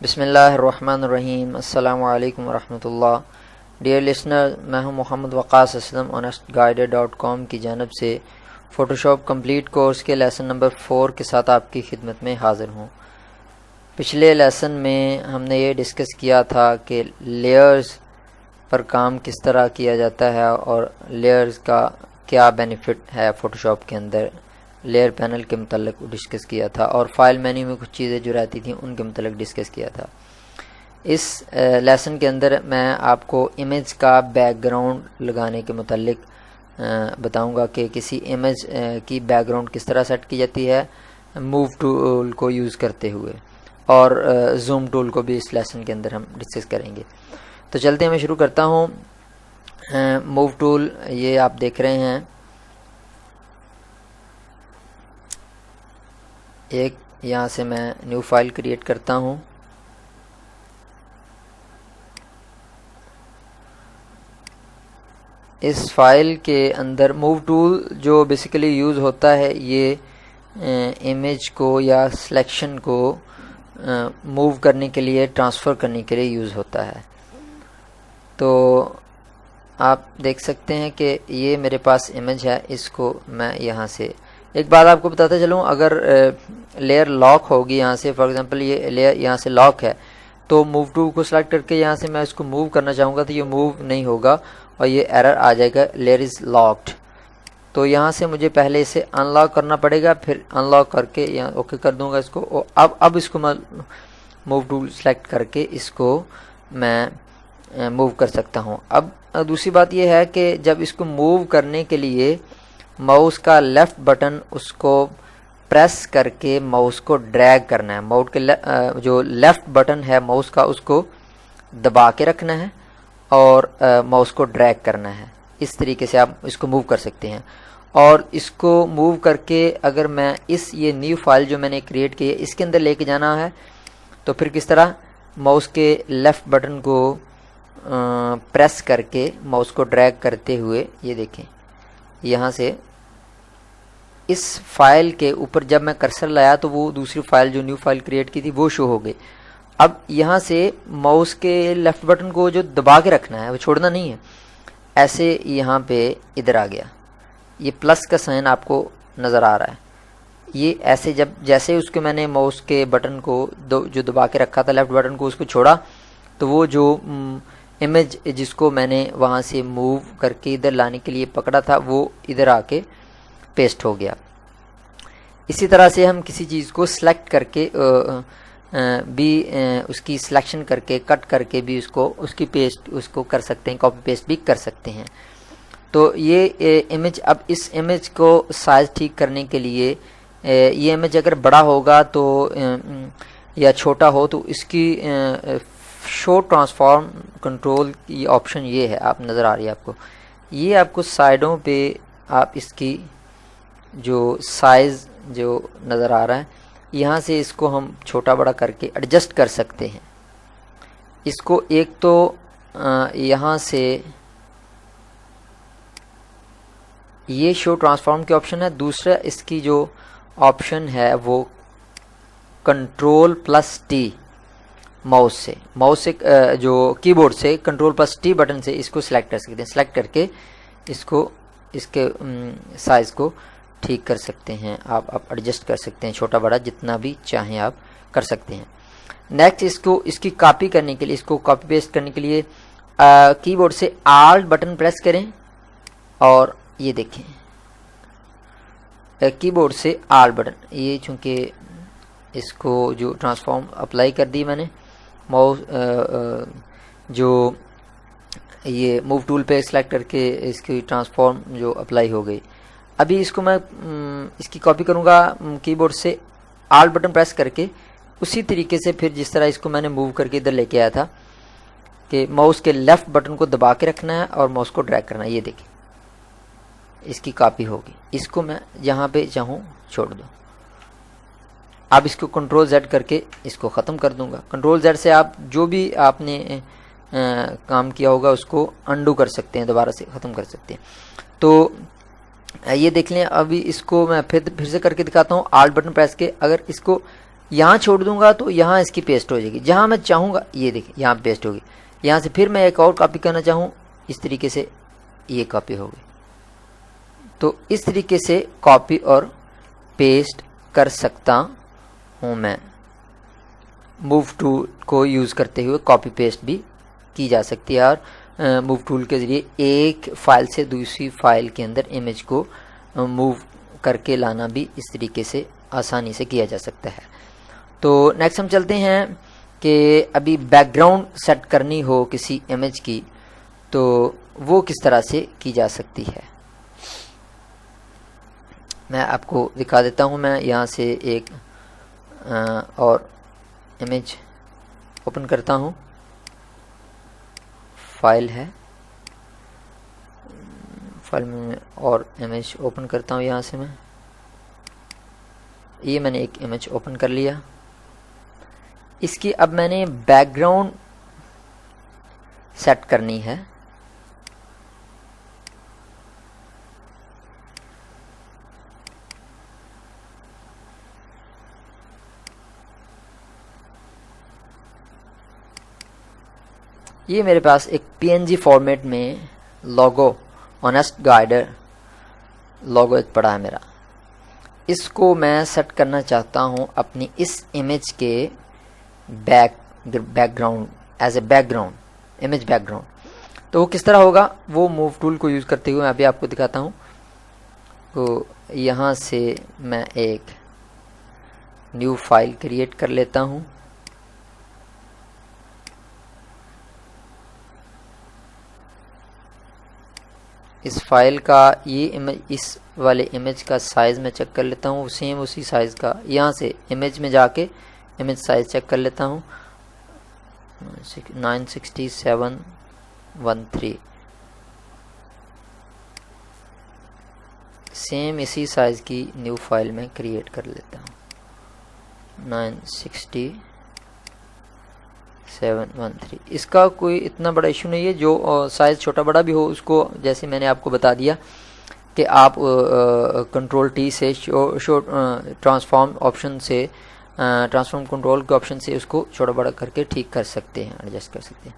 बिस्मिल्लाहिर्रहमानिर्रहीम। अस्सलामु अलैकुम वरहमतुल्लाह। डियर लिसनर, मैं हूं मोहम्मद वक़ास असलम honestguider.com की जानब से फ़ोटोशॉप कंप्लीट कोर्स के लेसन नंबर 4 के साथ आपकी खिदमत में हाज़िर हूं। पिछले लेसन में हमने ये डिस्कस किया था कि लेयर्स पर काम किस तरह किया जाता है और लेयर्स का क्या बेनिफिट है फ़ोटोशॉप के अंदर। लेयर पैनल के मतलब डिस्कस किया था और फाइल मेन्यू में कुछ चीज़ें जो रहती थी उनके मतलब डिस्कस किया था। इस लेसन के अंदर मैं आपको इमेज का बैकग्राउंड लगाने के मतलब बताऊंगा कि किसी इमेज की बैकग्राउंड किस तरह सेट की जाती है मूव टूल को यूज़ करते हुए, और जूम टूल को भी इस लेसन के अंदर हम डिस्कस करेंगे। तो चलते हैं, मैं शुरू करता हूँ। मूव टूल ये आप देख रहे हैं, एक यहाँ से मैं न्यू फाइल क्रिएट करता हूँ। इस फाइल के अंदर मूव टूल जो बेसिकली यूज़ होता है ये इमेज को या सिलेक्शन को मूव करने के लिए, ट्रांसफ़र करने के लिए यूज़ होता है। तो आप देख सकते हैं कि ये मेरे पास इमेज है, इसको मैं यहाँ से एक बात आपको बताता चलूँ, अगर लेयर लॉक होगी यहाँ से, फॉर एग्जांपल ये लेयर यहाँ से लॉक है, तो मूव टूल को सिलेक्ट करके यहाँ से मैं इसको मूव करना चाहूँगा तो ये मूव नहीं होगा और ये एरर आ जाएगा, लेयर इज़ लॉक्ड। तो यहाँ से मुझे पहले इसे अनलॉक करना पड़ेगा, फिर अनलॉक करके यहाँ ओके कर दूँगा इसको। और अब इसको मैं मूव टूल सेलेक्ट करके इसको मैं मूव कर सकता हूँ। अब दूसरी बात यह है कि जब इसको मूव करने के लिए माउस का लेफ़्ट बटन उसको प्रेस करके माउस को ड्रैग करना है। माउस के जो लेफ़्ट बटन है माउस का उसको दबा के रखना है और माउस को ड्रैग करना है। इस तरीके से आप इसको मूव कर सकते हैं। और इसको मूव करके अगर मैं ये न्यू फाइल जो मैंने क्रिएट की है इसके अंदर लेके जाना है तो फिर किस तरह, माउस के लेफ़्ट बटन को प्रेस करके माउस को ड्रैग करते हुए, ये देखें यहाँ से इस फाइल के ऊपर जब मैं कर्सर लाया तो वो दूसरी फाइल जो न्यू फाइल क्रिएट की थी वो शो हो गई। अब यहाँ से माउस के लेफ़्ट बटन को जो दबा के रखना है वो छोड़ना नहीं है, ऐसे यहाँ पे इधर आ गया, ये प्लस का साइन आपको नज़र आ रहा है। ये ऐसे जब जैसे उसके मैंने माउस के बटन को जो दबा के रखा था लेफ़्ट बटन को, उसको छोड़ा तो वो जो इमेज जिसको मैंने वहाँ से मूव करके इधर लाने के लिए पकड़ा था वो इधर आके पेस्ट हो गया। इसी तरह से हम किसी चीज़ को सिलेक्ट करके भी उसकी सिलेक्शन करके कट करके भी उसकी पेस्ट उसको कर सकते हैं, कॉपी पेस्ट भी कर सकते हैं। तो ये इमेज, अब इस इमेज को साइज ठीक करने के लिए ये इमेज अगर बड़ा होगा तो या छोटा हो तो इसकी शो ट्रांसफॉर्म कंट्रोल की ऑप्शन ये है, आप नज़र आ रही है आपको, ये आपको साइडों पे आप इसकी जो साइज़ जो नज़र आ रहा है यहाँ से इसको हम छोटा बड़ा करके एडजस्ट कर सकते हैं। इसको एक तो यहाँ से ये शो ट्रांसफॉर्म के ऑप्शन है, दूसरा इसकी जो ऑप्शन है वो कंट्रोल+T माउस से जो कीबोर्ड से कंट्रोल+T बटन से इसको सिलेक्ट कर सकते हैं। सिलेक्ट करके इसको इसके साइज़ को ठीक कर सकते हैं, आप एडजस्ट कर सकते हैं, छोटा बड़ा जितना भी चाहें आप कर सकते हैं। नेक्स्ट इसकी कॉपी करने के लिए, इसको कॉपी पेस्ट करने के लिए कीबोर्ड से आल्ट बटन प्रेस करें और ये देखें कीबोर्ड से आल्ट बटन, ये चूँकि इसको जो ट्रांसफॉर्म अप्लाई कर दी मैंने माउस जो ये मूव टूल पे सिलेक्ट करके इसकी ट्रांसफॉर्म जो अप्लाई हो गई। अभी इसको मैं इसकी कॉपी करूँगा कीबोर्ड से आल्ट बटन प्रेस करके, उसी तरीके से फिर जिस तरह इसको मैंने मूव करके इधर लेके आया था कि माउस के लेफ़्ट बटन को दबा के रखना है और माउस को ड्रैग करना है। ये देखिए इसकी कॉपी होगी, इसको मैं जहाँ पे चाहूँ छोड़ दूँ। अब इसको कंट्रोल-Z करके इसको ख़त्म कर दूँगा। कंट्रोल-Z से आप जो भी आपने काम किया होगा उसको अंडू कर सकते हैं, दोबारा से ख़त्म कर सकते हैं। तो ये देख लें, अभी इसको मैं फिर से करके दिखाता हूँ। आल्ट बटन प्रेस के अगर इसको यहाँ छोड़ दूंगा तो यहाँ इसकी पेस्ट हो जाएगी। जहाँ मैं चाहूँगा ये देखिए यहाँ पेस्ट होगी। यहाँ से फिर मैं एक और कॉपी करना चाहूँ, इस तरीके से ये कॉपी होगी। तो इस तरीके से कॉपी और पेस्ट कर सकता हूँ मैं। मूव टूल को यूज़ करते हुए कॉपी पेस्ट भी की जा सकती है और मूव टूल के ज़रिए एक फाइल से दूसरी फाइल के अंदर इमेज को मूव करके लाना भी इस तरीके से आसानी से किया जा सकता है। तो नेक्स्ट हम चलते हैं कि अभी बैकग्राउंड सेट करनी हो किसी इमेज की तो वो किस तरह से की जा सकती है। मैं आपको दिखा देता हूँ। मैं यहाँ से एक और इमेज ओपन करता हूँ। फाइल है, फाइल में और इमेज ओपन करता हूँ। यहाँ से मैं ये मैंने एक इमेज ओपन कर लिया। इसकी अब मैंने बैकग्राउंड सेट करनी है। ये मेरे पास एक PNG फॉर्मेट में लोगो ऑनेस्ट गाइडर लोगो एक पड़ा है मेरा। इसको मैं सेट करना चाहता हूँ अपनी इस इमेज के background as a background image background. तो वो किस तरह होगा वो मूव टूल को यूज़ करते हुए मैं अभी आपको दिखाता हूँ। तो यहाँ से मैं एक न्यू फाइल क्रिएट कर लेता हूँ। इस फाइल का ये इमेज, इस वाले इमेज का साइज़ मैं चेक कर लेता हूँ। सेम उसी साइज़ का यहाँ से इमेज में जाके इमेज साइज़ चेक कर लेता हूँ। 96713 सेम इसी साइज़ की न्यू फाइल में क्रिएट कर लेता हूँ। 96713 इसका कोई इतना बड़ा इशू नहीं है। जो साइज़ छोटा बड़ा भी हो उसको, जैसे मैंने आपको बता दिया कि आप कंट्रोल टी से शो ट्रांसफॉर्म ऑप्शन से ट्रांसफॉर्म कंट्रोल के ऑप्शन से उसको छोटा बड़ा करके ठीक कर सकते हैं, एडजस्ट कर सकते हैं।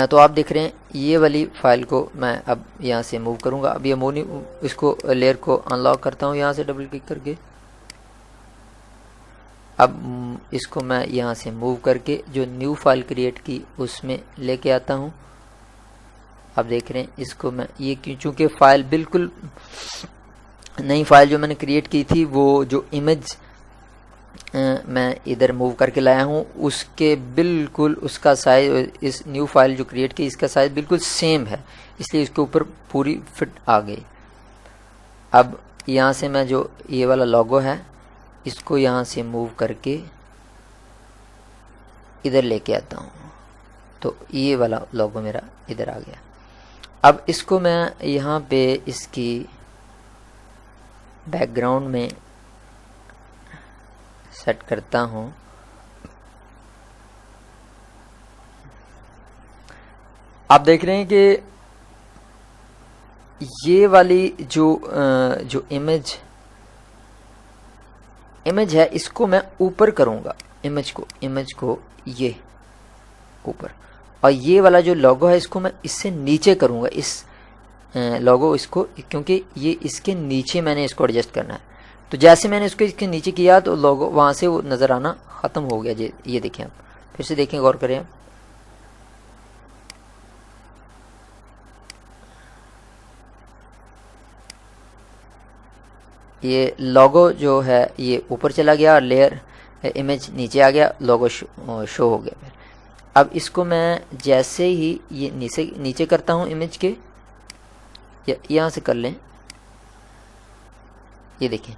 तो आप देख रहे हैं ये वाली फाइल को मैं अब यहाँ से मूव करूँगा। अब ये इसको लेयर को अनलॉक करता हूँ यहाँ से डबल क्लिक करके। अब इसको मैं यहाँ से मूव करके जो न्यू फाइल क्रिएट की उसमें लेके आता हूँ। आप देख रहे हैं इसको मैं ये चूँकि फ़ाइल बिल्कुल नई फाइल जो मैंने क्रिएट की थी, वो जो इमेज मैं इधर मूव करके लाया हूँ उसके बिल्कुल उसका साइज, इस न्यू फाइल जो क्रिएट की इसका साइज बिल्कुल सेम है, इसलिए इसके ऊपर पूरी फिट आ गई। अब यहाँ से मैं जो ये वाला लोगो है इसको यहाँ से मूव करके इधर लेके आता हूँ। तो ये वाला लोगो मेरा इधर आ गया। अब इसको मैं यहाँ पे इसकी बैकग्राउंड में सेट करता हूँ। आप देख रहे हैं कि ये वाली जो इमेज है इसको मैं ऊपर करूँगा, इमेज को ये ऊपर, और ये वाला जो लोगो है इसको मैं इससे नीचे करूँगा। इस लोगो इसको, क्योंकि ये इसके नीचे मैंने इसको एडजस्ट करना है। तो जैसे मैंने इसको इसके नीचे किया तो लोगो वहाँ से वो नज़र आना ख़त्म हो गया। ये देखें, आप फिर से देखें, गौर करें आप। ये लोगो जो है ये ऊपर चला गया और लेयर इमेज नीचे आ गया, लोगो शो हो गया। अब इसको मैं जैसे ही ये नीचे करता हूँ इमेज के, यहाँ से कर लें, ये देखें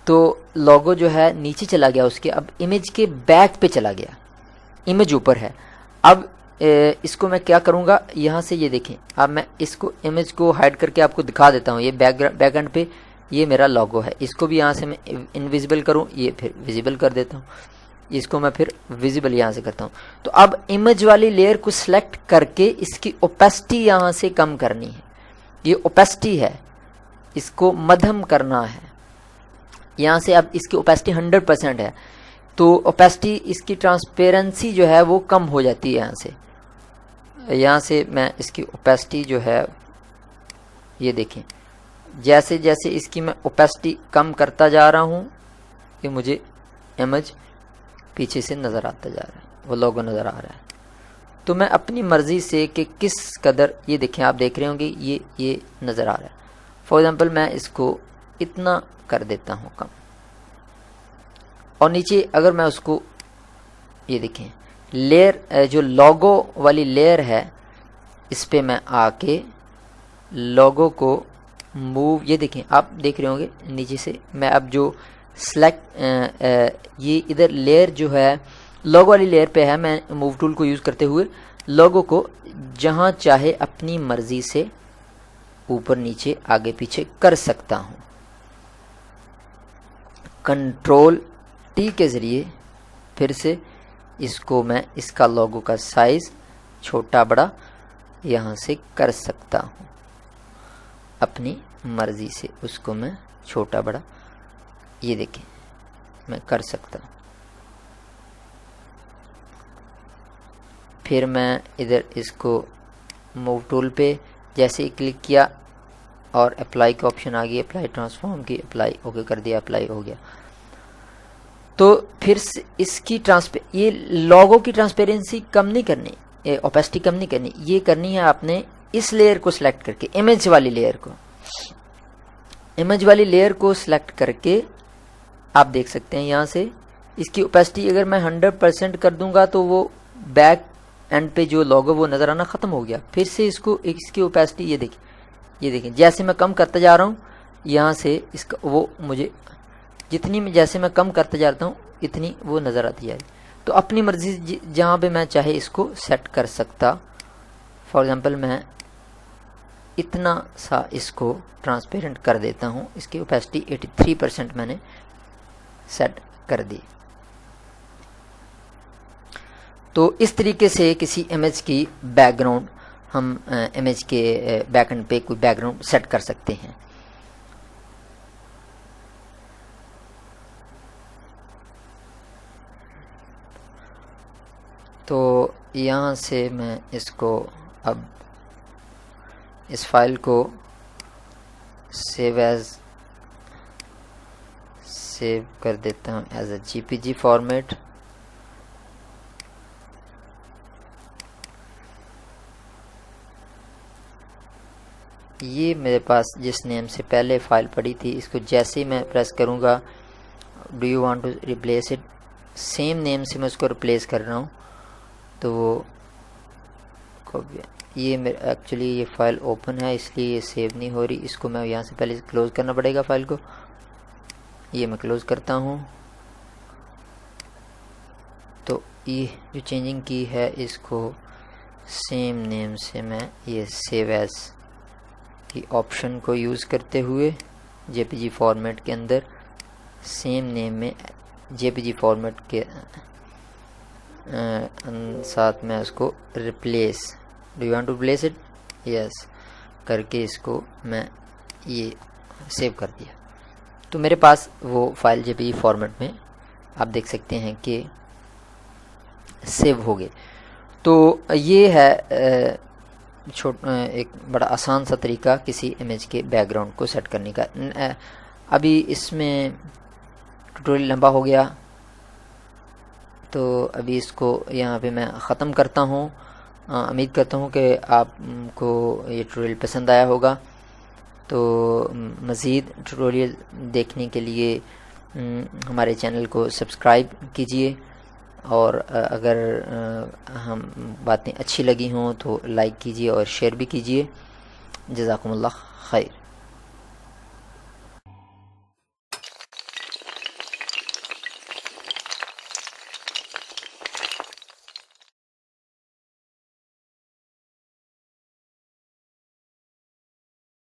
तो लोगो जो है नीचे चला गया उसके, अब इमेज के बैक पे चला गया, इमेज ऊपर है। अब इसको मैं क्या करूँगा, यहाँ से ये देखें, अब मैं इसको इमेज को हाइड करके आपको दिखा देता हूँ। ये बैक एंड पे ये मेरा लोगो है, इसको भी यहाँ से मैं इनविजिबल करूँ, ये फिर विजिबल कर देता हूँ, इसको मैं फिर विजिबल यहाँ से करता हूँ। तो अब इमेज वाली लेयर को सिलेक्ट करके इसकी ओपेसिटी यहाँ से कम करनी है। ये ओपेसिटी है, इसको मध्यम करना है। यहाँ से अब इसकी ओपेसिटी 100% है, तो ओपेसिटी इसकी ट्रांसपेरेंसी जो है वो कम हो जाती है। यहाँ से मैं इसकी ओपेसिटी जो है, ये देखें, जैसे जैसे इसकी मैं ओपेसिटी कम करता जा रहा हूँ, ये मुझे इमेज पीछे से नज़र आता जा रहा है, वो लोगो नज़र आ रहा है। तो मैं अपनी मर्ज़ी से कि किस कदर, ये देखें, आप देख रहे होंगे ये नज़र आ रहा है। फॉर एग्ज़ाम्पल मैं इसको इतना कर देता हूँ कम, और नीचे अगर मैं उसको, ये देखें, लेयर जो लोगो वाली लेयर है, इस पे मैं आके लोगो को मूव, ये देखें, आप देख रहे होंगे नीचे से मैं अब जो सेलेक्ट, ये इधर लेयर जो है लोगो वाली लेयर पे है, मैं मूव टूल को यूज़ करते हुए लोगो को जहाँ चाहे अपनी मर्ज़ी से ऊपर नीचे आगे पीछे कर सकता हूँ। कंट्रोल टी के ज़रिए फिर से इसको मैं, इसका लोगो का साइज़ छोटा बड़ा यहाँ से कर सकता हूँ, अपनी मर्ज़ी से उसको मैं छोटा बड़ा, ये देखें, मैं कर सकता हूँ। फिर मैं इधर इसको मूव टूल पे जैसे ही क्लिक किया और अप्लाई का ऑप्शन आ गया, अप्लाई ट्रांसफॉर्म की, अप्लाई ओके कर दिया, अप्लाई हो गया। तो फिर इसकी ये लोगो की ट्रांसपेरेंसी कम नहीं करनी, ओपेसिटी कम नहीं करनी, ये करनी है आपने इस लेयर को सिलेक्ट करके, इमेज वाली लेयर को, इमेज वाली लेयर को सिलेक्ट करके आप देख सकते हैं यहाँ से इसकी ओपेसिटी अगर मैं 100% कर दूंगा तो वो बैक एंड पे जो लोगो वो नज़र आना ख़त्म हो गया। फिर से इसको, इसकी ओपेसिटी ये देखें, जैसे मैं कम करता जा रहा हूँ यहाँ से इसका, वो मुझे जितनी में जैसे मैं कम करता जाता हूँ इतनी वो नज़र आती है। तो अपनी मर्ज़ी जहाँ पे मैं चाहे इसको सेट कर सकता। फॉर एग्ज़ाम्पल मैं इतना सा इसको ट्रांसपेरेंट कर देता हूँ, इसकी ओपेसिटी 83% मैंने सेट कर दी। तो इस तरीके से किसी इमेज की बैकग्राउंड हम इमेज के बैकएंड पे कोई बैकग्राउंड सेट कर सकते हैं। तो यहाँ से मैं इसको अब इस फाइल को सेव कर देता हूँ एज अ जीपीजी फॉर्मेट। ये मेरे पास जिस नेम से पहले फाइल पड़ी थी, इसको जैसे ही मैं प्रेस करूँगा, do you want to replace it, same name से मैं उसको रिप्लेस कर रहा हूँ। तो वो ये मेरे एक्चुअली ये फ़ाइल ओपन है इसलिए ये सेव नहीं हो रही, इसको मैं यहाँ से पहले क्लोज़ करना पड़ेगा फाइल को। ये मैं क्लोज़ करता हूँ। तो ये जो चेंजिंग की है इसको सेम नेम से मैं ये सेव एज की ऑप्शन को यूज़ करते हुए जेपीजी फॉर्मेट के अंदर सेम नेम में जेपीजी फॉर्मेट के साथ में उसको replace, do you want to replace it, yes करके इसको मैं ये सेव कर दिया। तो मेरे पास वो फाइल जेपीजी फॉर्मेट में आप देख सकते हैं कि सेव हो गए। तो ये है एक बड़ा आसान सा तरीका किसी इमेज के बैकग्राउंड को सेट करने का। अभी इसमें ट्यूटोरियल लंबा हो गया तो अभी इसको यहाँ पे मैं ख़त्म करता हूँ। उम्मीद करता हूँ कि आपको ये ट्यूटोरियल पसंद आया होगा। तो मज़ीद ट्यूटोरियल देखने के लिए हमारे चैनल को सब्सक्राइब कीजिए, और अगर हम बातें अच्छी लगी हों तो लाइक कीजिए और शेयर भी कीजिए। जज़ाकुमुल्लाह खैर।